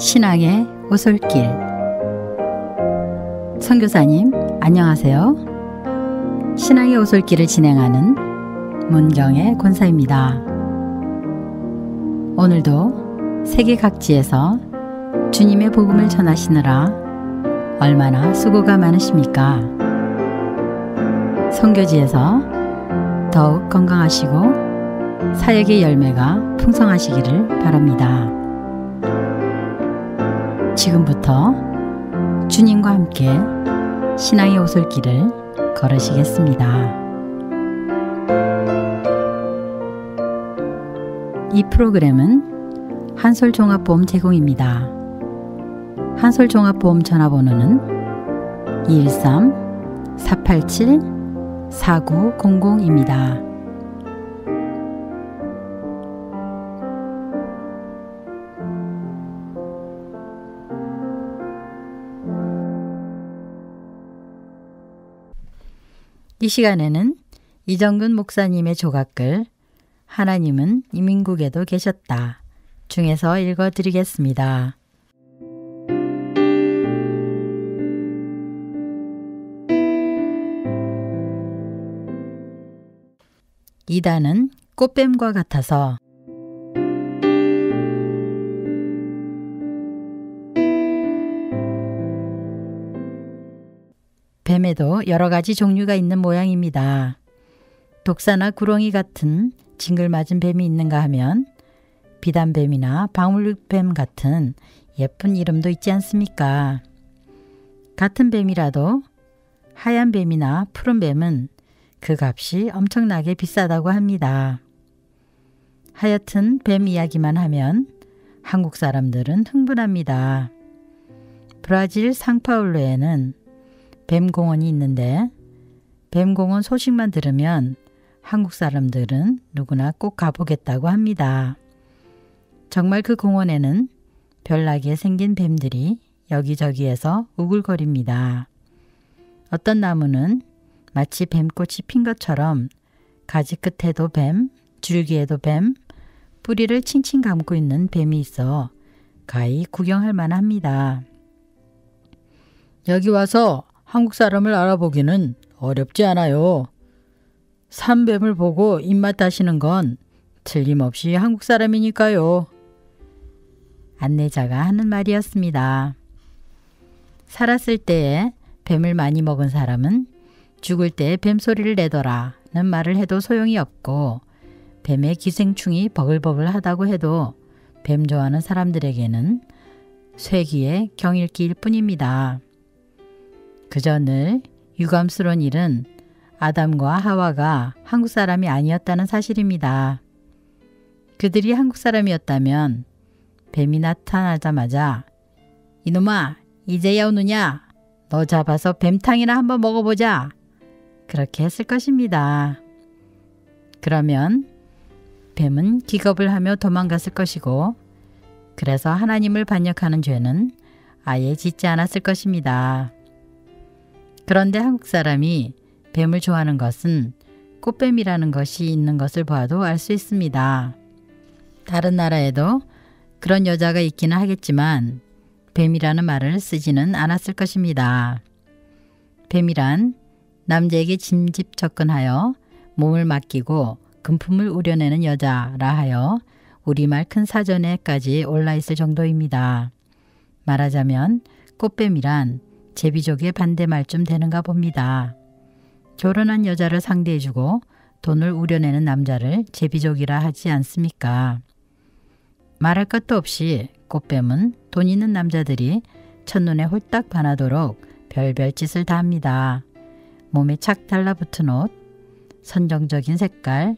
신앙의 오솔길. 선교사님 안녕하세요. 신앙의 오솔길을 진행하는 문경의 권사입니다. 오늘도 세계 각지에서 주님의 복음을 전하시느라 얼마나 수고가 많으십니까? 선교지에서 더욱 건강하시고 사역의 열매가 풍성하시기를 바랍니다. 지금부터 주님과 함께 신앙의 오솔길을 걸으시겠습니다. 이 프로그램은 한솔종합보험 제공입니다. 한솔종합보험 전화번호는 213-487-4900입니다. 이 시간에는 이정근 목사님의 조각글 하나님은 이민국에도 계셨다 중에서 읽어드리겠습니다. 이단은 꽃뱀과 같아서 뱀에도 여러 가지 종류가 있는 모양입니다. 독사나 구렁이 같은 징글맞은 뱀이 있는가 하면 비단뱀이나 방울뱀 같은 예쁜 이름도 있지 않습니까? 같은 뱀이라도 하얀 뱀이나 푸른 뱀은 그 값이 엄청나게 비싸다고 합니다. 하여튼 뱀 이야기만 하면 한국 사람들은 흥분합니다. 브라질 상파울루에는 뱀공원이 있는데 뱀공원 소식만 들으면 한국 사람들은 누구나 꼭 가보겠다고 합니다. 정말 그 공원에는 별나게 생긴 뱀들이 여기저기에서 우글거립니다. 어떤 나무는 마치 뱀꽃이 핀 것처럼 가지 끝에도 뱀, 줄기에도 뱀, 뿌리를 칭칭 감고 있는 뱀이 있어 가히 구경할 만합니다. 여기 와서 한국 사람을 알아보기는 어렵지 않아요. 산뱀을 보고 입맛 다시는 건 틀림없이 한국 사람이니까요. 안내자가 하는 말이었습니다. 살았을 때에 뱀을 많이 먹은 사람은 죽을 때 뱀소리를 내더라는 말을 해도 소용이 없고 뱀의 기생충이 버글버글하다고 해도 뱀 좋아하는 사람들에게는 쇠기의 경읽기일 뿐입니다. 그저 늘 유감스러운 일은 아담과 하와가 한국 사람이 아니었다는 사실입니다. 그들이 한국 사람이었다면 뱀이 나타나자마자 이놈아 이제야 오느냐? 너 잡아서 뱀탕이나 한번 먹어보자. 그렇게 했을 것입니다. 그러면 뱀은 기겁을 하며 도망갔을 것이고 그래서 하나님을 반역하는 죄는 아예 짓지 않았을 것입니다. 그런데 한국 사람이 뱀을 좋아하는 것은 꽃뱀이라는 것이 있는 것을 봐도 알 수 있습니다. 다른 나라에도 그런 여자가 있기는 하겠지만 뱀이라는 말을 쓰지는 않았을 것입니다. 뱀이란 남자에게 짐집 접근하여 몸을 맡기고 금품을 우려내는 여자라 하여 우리말 큰 사전에까지 올라있을 정도입니다. 말하자면 꽃뱀이란 제비족의 반대말쯤 되는가 봅니다. 결혼한 여자를 상대해주고 돈을 우려내는 남자를 제비족이라 하지 않습니까? 말할 것도 없이 꽃뱀은 돈 있는 남자들이 첫눈에 홀딱 반하도록 별별 짓을 다 합니다. 몸에 착 달라붙은 옷, 선정적인 색깔,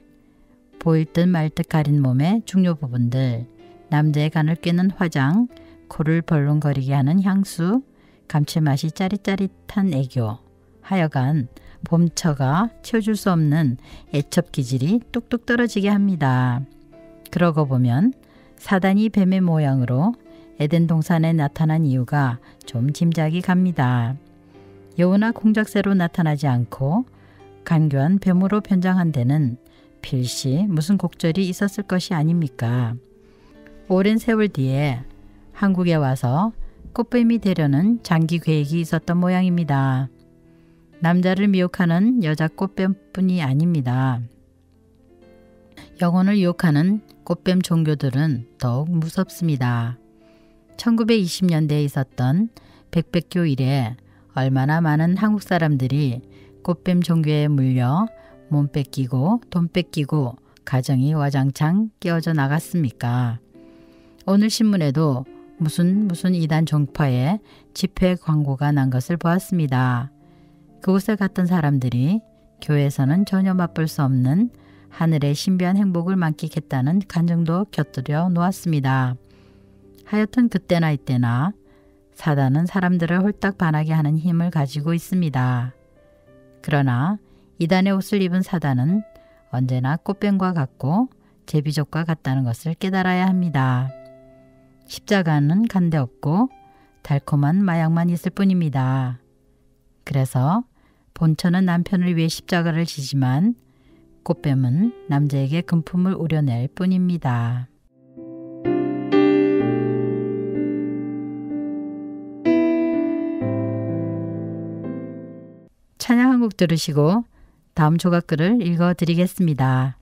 보일 듯 말 듯 가린 몸의 중요 부분들, 남자의 간을 꿰는 화장, 코를 벌렁거리게 하는 향수, 감칠맛이 짜릿짜릿한 애교, 하여간 봄처가 채워줄 수 없는 애첩 기질이 뚝뚝 떨어지게 합니다. 그러고 보면 사단이 뱀의 모양으로 에덴 동산에 나타난 이유가 좀 짐작이 갑니다. 여우나 공작새로 나타나지 않고 간교한 뱀으로 변장한 데는 필시 무슨 곡절이 있었을 것이 아닙니까? 오랜 세월 뒤에 한국에 와서 꽃뱀이 되려는 장기 계획이 있었던 모양입니다. 남자를 미혹하는 여자 꽃뱀뿐이 아닙니다. 영혼을 유혹하는 꽃뱀 종교들은 더욱 무섭습니다. 1920년대에 있었던 백백교 이래 얼마나 많은 한국 사람들이 꽃뱀 종교에 물려 몸 뺏기고 돈 뺏기고 가정이 와장창 깨어져 나갔습니까? 오늘 신문에도 무슨 이단 종파의 집회 광고가 난 것을 보았습니다. 그곳에 갔던 사람들이 교회에서는 전혀 맛볼 수 없는 하늘의 신비한 행복을 만끽했다는 간증도 곁들여 놓았습니다. 하여튼 그때나 이때나 사단은 사람들을 홀딱 반하게 하는 힘을 가지고 있습니다. 그러나 이단의 옷을 입은 사단은 언제나 꽃뱀과 같고 제비족과 같다는 것을 깨달아야 합니다. 십자가는 간데 없고 달콤한 마약만 있을 뿐입니다. 그래서 본처는 남편을 위해 십자가를 지지만 꽃뱀은 남자에게 금품을 우려낼 뿐입니다. 찬양 한 곡 들으시고 다음 조각글을 읽어드리겠습니다.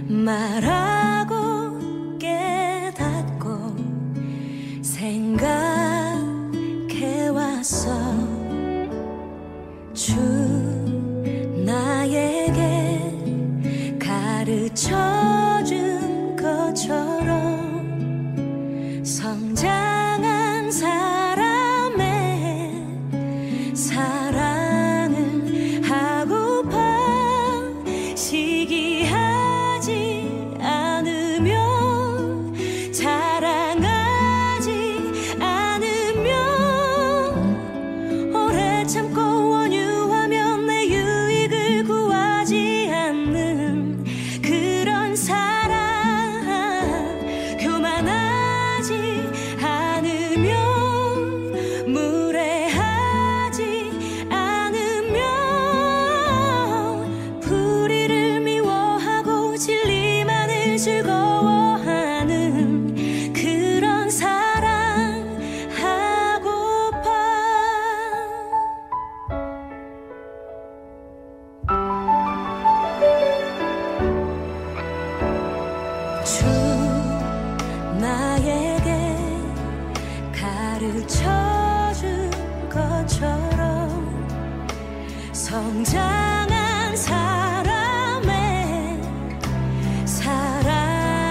말하고 깨닫고 생각해왔어. 주 나에게 가르쳐준 것처럼 성장한 사람의 사랑을 하고파 시기하지 않으며 자랑하지 않으며 오래 참고 원유하며 내 유익을 구하지 않는 그런 사랑 교만하지 않으며 무례하지 않으며 불의를 미워하고 진리만을 즐거워하는 그런 사랑 하고파. 주 나에게 가르쳐준 것처럼 성장한 사람의 사랑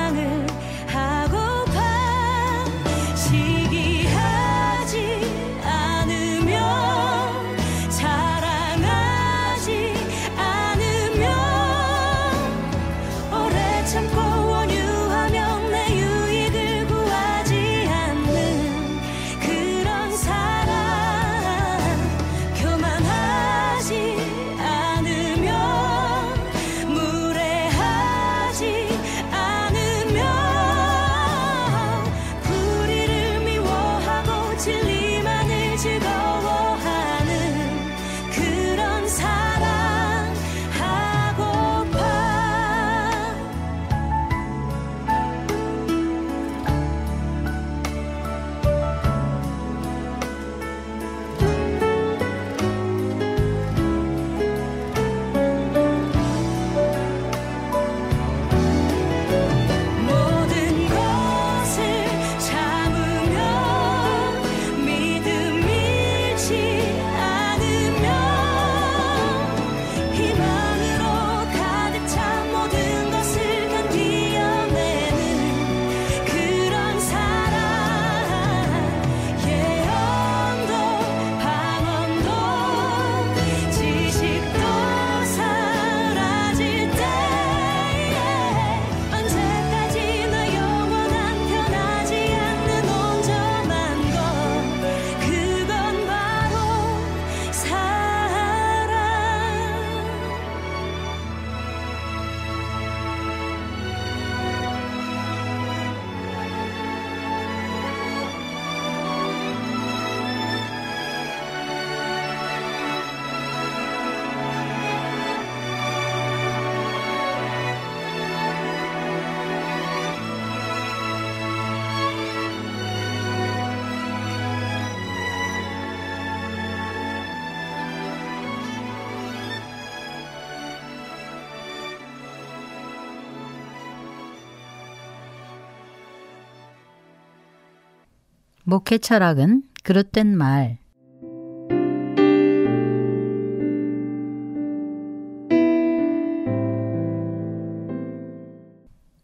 목회 철학은 그릇된 말.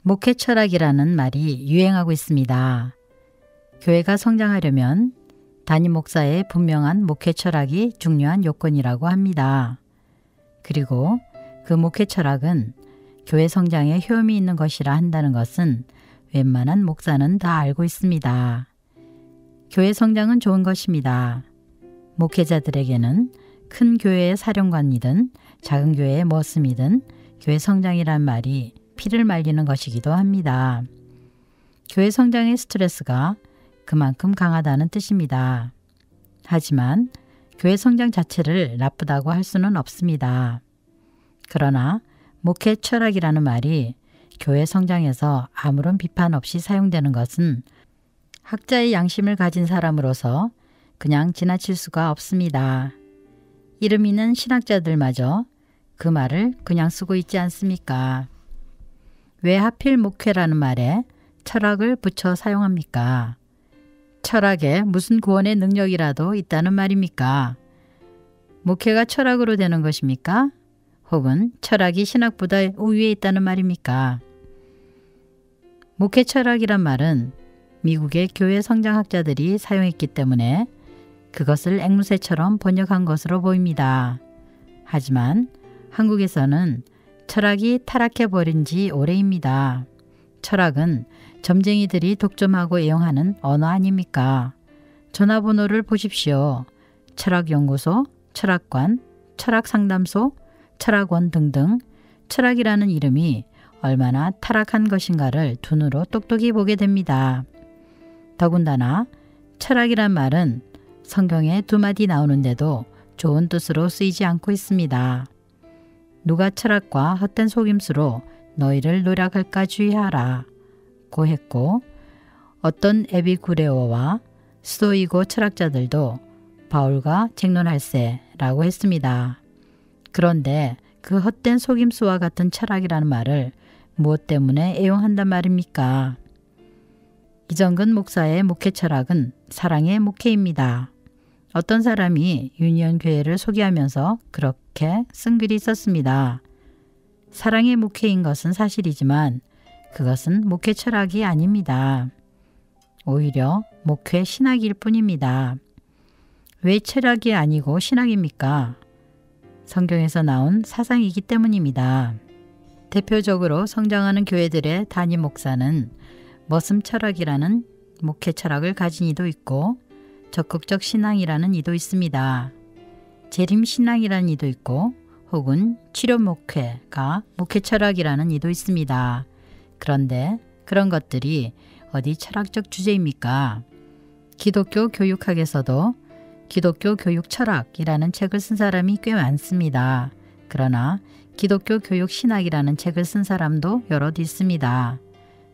목회 철학이라는 말이 유행하고 있습니다. 교회가 성장하려면 담임 목사의 분명한 목회 철학이 중요한 요건이라고 합니다. 그리고 그 목회 철학은 교회 성장에 효험이 있는 것이라 한다는 것은 웬만한 목사는 다 알고 있습니다. 교회 성장은 좋은 것입니다. 목회자들에게는 큰 교회의 사령관이든 작은 교회의 머슴이든 교회 성장이란 말이 피를 말리는 것이기도 합니다. 교회 성장의 스트레스가 그만큼 강하다는 뜻입니다. 하지만 교회 성장 자체를 나쁘다고 할 수는 없습니다. 그러나 목회 철학이라는 말이 교회 성장에서 아무런 비판 없이 사용되는 것은 학자의 양심을 가진 사람으로서 그냥 지나칠 수가 없습니다. 이름 있는 신학자들마저 그 말을 그냥 쓰고 있지 않습니까? 왜 하필 목회라는 말에 철학을 붙여 사용합니까? 철학에 무슨 구원의 능력이라도 있다는 말입니까? 목회가 철학으로 되는 것입니까? 혹은 철학이 신학보다 우위에 있다는 말입니까? 목회 철학이란 말은 미국의 교회 성장학자들이 사용했기 때문에 그것을 앵무새처럼 번역한 것으로 보입니다. 하지만 한국에서는 철학이 타락해버린 지 오래입니다. 철학은 점쟁이들이 독점하고 애용하는 언어 아닙니까? 전화번호를 보십시오. 철학연구소, 철학관, 철학상담소, 철학원 등등 철학이라는 이름이 얼마나 타락한 것인가를 두 눈으로 똑똑히 보게 됩니다. 더군다나 철학이란 말은 성경에 두 마디 나오는데도 좋은 뜻으로 쓰이지 않고 있습니다. 누가 철학과 헛된 속임수로 너희를 노략할까 주의하라 고 했고, 어떤 에비구레오와 스토이고 철학자들도 바울과 쟁론할세라고 했습니다. 그런데 그 헛된 속임수와 같은 철학이라는 말을 무엇 때문에 애용한단 말입니까? 이정근 목사의 목회 철학은 사랑의 목회입니다. 어떤 사람이 유니온 교회를 소개하면서 그렇게 쓴 글이 있었습니다. 사랑의 목회인 것은 사실이지만 그것은 목회 철학이 아닙니다. 오히려 목회 신학일 뿐입니다. 왜 철학이 아니고 신학입니까? 성경에서 나온 사상이기 때문입니다. 대표적으로 성장하는 교회들의 담임 목사는 머슴 철학이라는 목회 철학을 가진 이도 있고 적극적 신앙이라는 이도 있습니다. 재림 신앙이라는 이도 있고 혹은 치료 목회가 목회 철학이라는 이도 있습니다. 그런데 그런 것들이 어디 철학적 주제입니까? 기독교 교육학에서도 기독교 교육 철학이라는 책을 쓴 사람이 꽤 많습니다. 그러나 기독교 교육 신학이라는 책을 쓴 사람도 여럿 있습니다.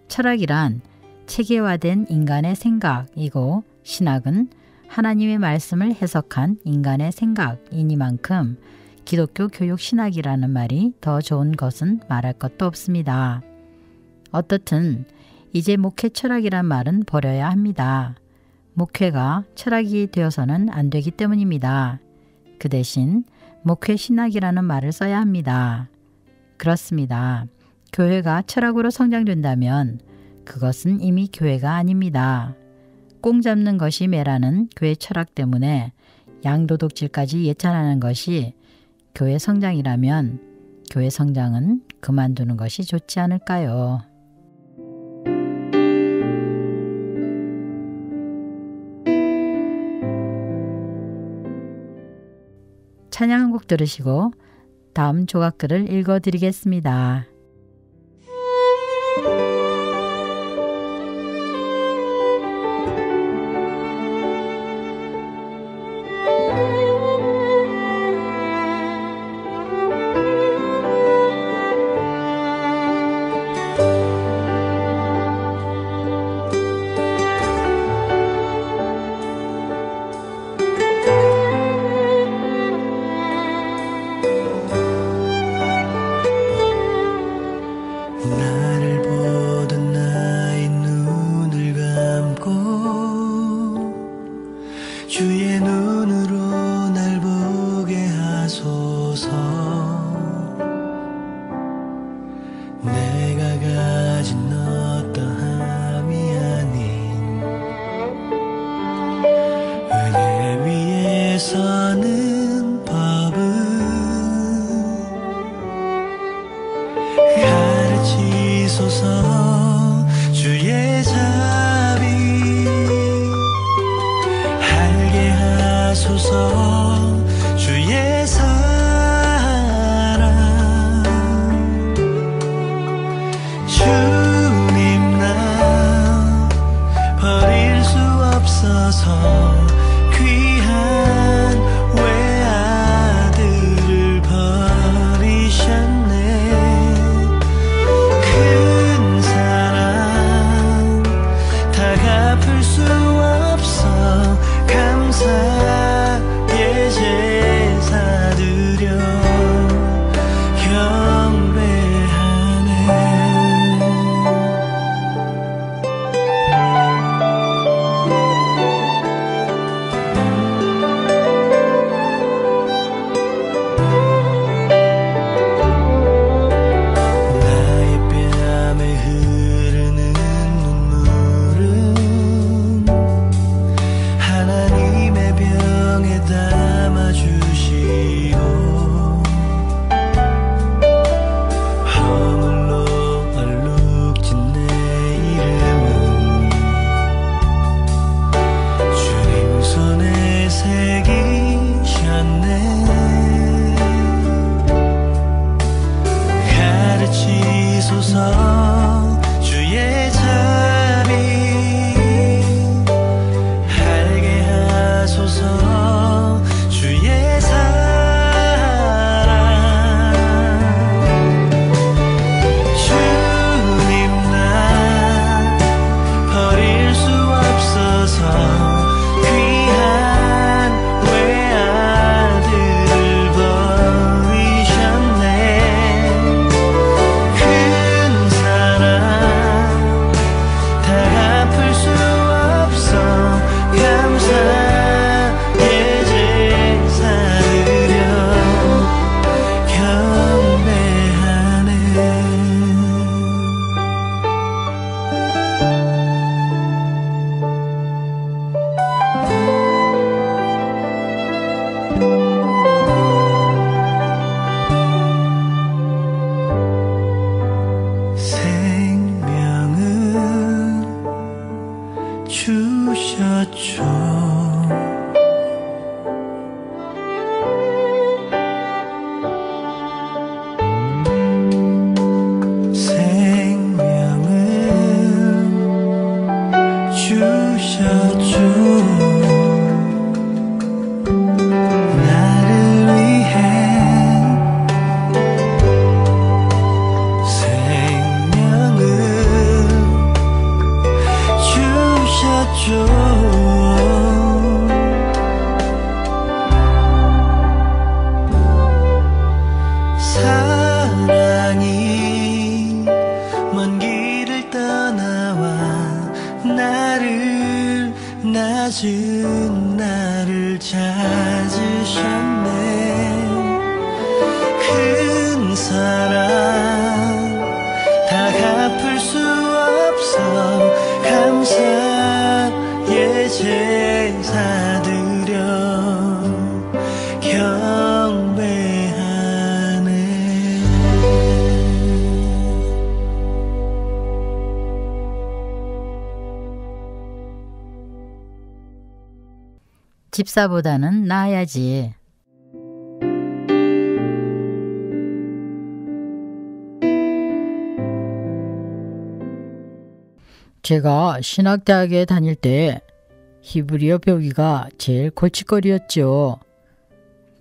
철학이란 체계화된 인간의 생각이고 신학은 하나님의 말씀을 해석한 인간의 생각이니만큼 기독교 교육 신학이라는 말이 더 좋은 것은 말할 것도 없습니다. 어떻든 이제 목회 철학이란 말은 버려야 합니다. 목회가 철학이 되어서는 안 되기 때문입니다. 그 대신 목회 신학이라는 말을 써야 합니다. 그렇습니다. 교회가 철학으로 성장된다면 그것은 이미 교회가 아닙니다. 꽁 잡는 것이 매라는 교회 철학 때문에 양도둑질까지 예찬하는 것이 교회 성장이라면 교회 성장은 그만두는 것이 좋지 않을까요? 찬양 한 곡 들으시고 다음 조각글을 읽어드리겠습니다. 나를 보던 나의 눈을 감고 가르치소서 주의 자비 알게 하소서 주의 사랑 주님 나 버릴 수 없어서 귀한 외아들을 버리셨네 큰 사랑 다 갚을 수 없어 감사의 제사 드려 가르치소서 주의 자비 알게 하소서 주의 사랑 주님 나 버릴 수 없어서 귀한 외아들을 버리셨네 큰 사랑 다 갚을 수 없어 감사의 제사 드려 경배하네 생명을 주셨죠 생명을 주셨죠 나를 위해 생명을 주셨죠 사랑이 먼 길을 떠나와 나를 낮은 나를 찾으셨네 큰 사랑 다 갚을 수 없어 감사의 제사 드려 집사보다는 나아야지. 제가 신학대학에 다닐 때 히브리어 배우기가 제일 골칫거리였죠.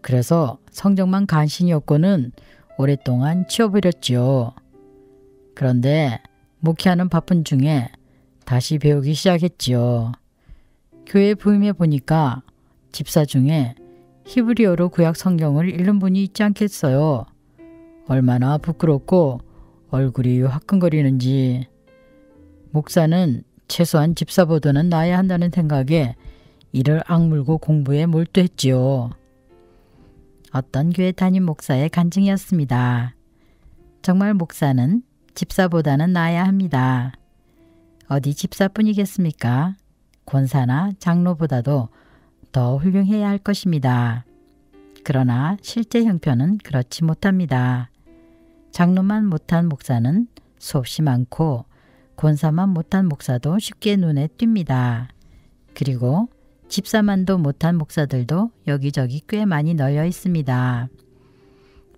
그래서 성적만 간신히였고는 오랫동안 치워버렸죠. 그런데 목회하는 바쁜 중에 다시 배우기 시작했죠. 교회 부임해 보니까 집사 중에 히브리어로 구약 성경을 읽는 분이 있지 않겠어요. 얼마나 부끄럽고 얼굴이 화끈거리는지. 목사는 최소한 집사보다는 나아야 한다는 생각에 이를 악물고 공부에 몰두했지요. 어떤 교회 담임 목사의 간증이었습니다. 정말 목사는 집사보다는 나아야 합니다. 어디 집사뿐이겠습니까? 권사나 장로보다도 더 훌륭해야 할 것입니다. 그러나 실제 형편은 그렇지 못합니다. 장로만 못한 목사는 수없이 많고 권사만 못한 목사도 쉽게 눈에 띕니다. 그리고 집사만도 못한 목사들도 여기저기 꽤 많이 널려 있습니다.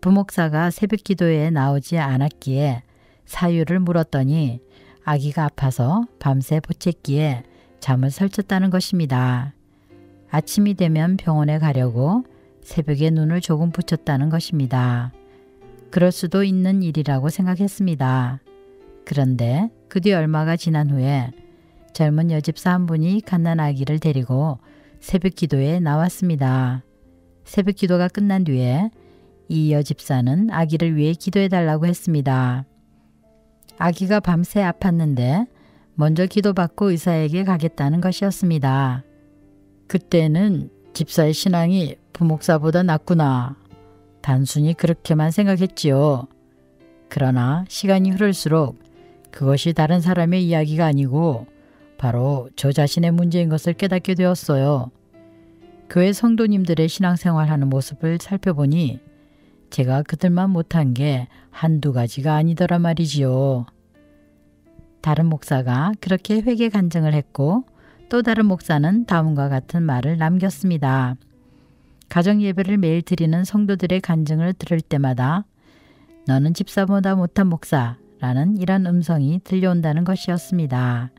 부목사가 새벽 기도에 나오지 않았기에 사유를 물었더니 아기가 아파서 밤새 보챘기에 잠을 설쳤다는 것입니다. 아침이 되면 병원에 가려고 새벽에 눈을 조금 붙였다는 것입니다. 그럴 수도 있는 일이라고 생각했습니다. 그런데 그 뒤 얼마가 지난 후에 젊은 여집사 한 분이 갓난 아기를 데리고 새벽 기도에 나왔습니다. 새벽 기도가 끝난 뒤에 이 여집사는 아기를 위해 기도해 달라고 했습니다. 아기가 밤새 아팠는데 먼저 기도받고 의사에게 가겠다는 것이었습니다. 그때는 집사의 신앙이 부목사보다 낫구나. 단순히 그렇게만 생각했지요. 그러나 시간이 흐를수록 그것이 다른 사람의 이야기가 아니고 바로 저 자신의 문제인 것을 깨닫게 되었어요. 교회 성도님들의 신앙생활하는 모습을 살펴보니 제가 그들만 못한 게 한두 가지가 아니더라 말이지요. 다른 목사가 그렇게 회개 간증을 했고 또 다른 목사는 다음과 같은 말을 남겼습니다. 가정 예배를 매일 드리는 성도들의 간증을 들을 때마다 너는 집사보다 못한 목사라는 이런 음성이 들려온다는 것이었습니다.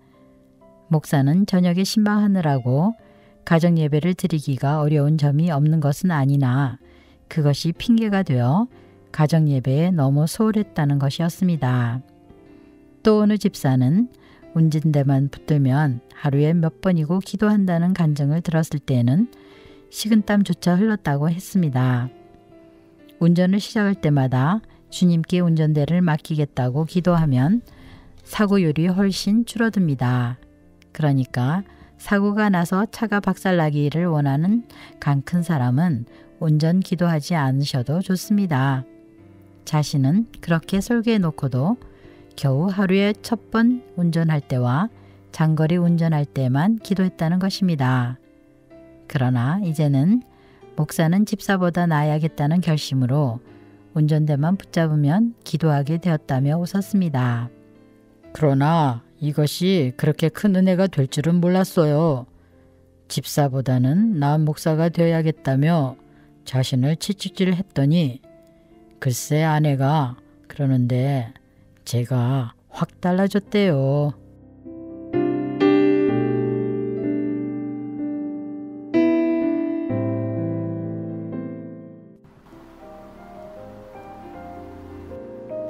목사는 저녁에 신방하느라고 가정 예배를 드리기가 어려운 점이 없는 것은 아니나 그것이 핑계가 되어 가정 예배에 너무 소홀했다는 것이었습니다. 또 어느 집사는 운전대만 붙들면 하루에 몇 번이고 기도한다는 간증을 들었을 때에는 식은땀조차 흘렀다고 했습니다. 운전을 시작할 때마다 주님께 운전대를 맡기겠다고 기도하면 사고율이 훨씬 줄어듭니다. 그러니까 사고가 나서 차가 박살나기를 원하는 강 큰 사람은 운전 기도하지 않으셔도 좋습니다. 자신은 그렇게 설계해 놓고도 겨우 하루에 첫 번 운전할 때와 장거리 운전할 때만 기도했다는 것입니다. 그러나 이제는 목사는 집사보다 나아야겠다는 결심으로 운전대만 붙잡으면 기도하게 되었다며 웃었습니다. 그러나 이것이 그렇게 큰 은혜가 될 줄은 몰랐어요. 집사보다는 나은 목사가 되어야겠다며 자신을 채찍질했더니 글쎄 아내가 그러는데 제가 확 달라졌대요.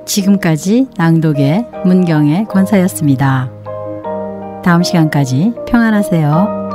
지금까지 낭독의 문경의 권사였습니다. 다음 시간까지 평안하세요.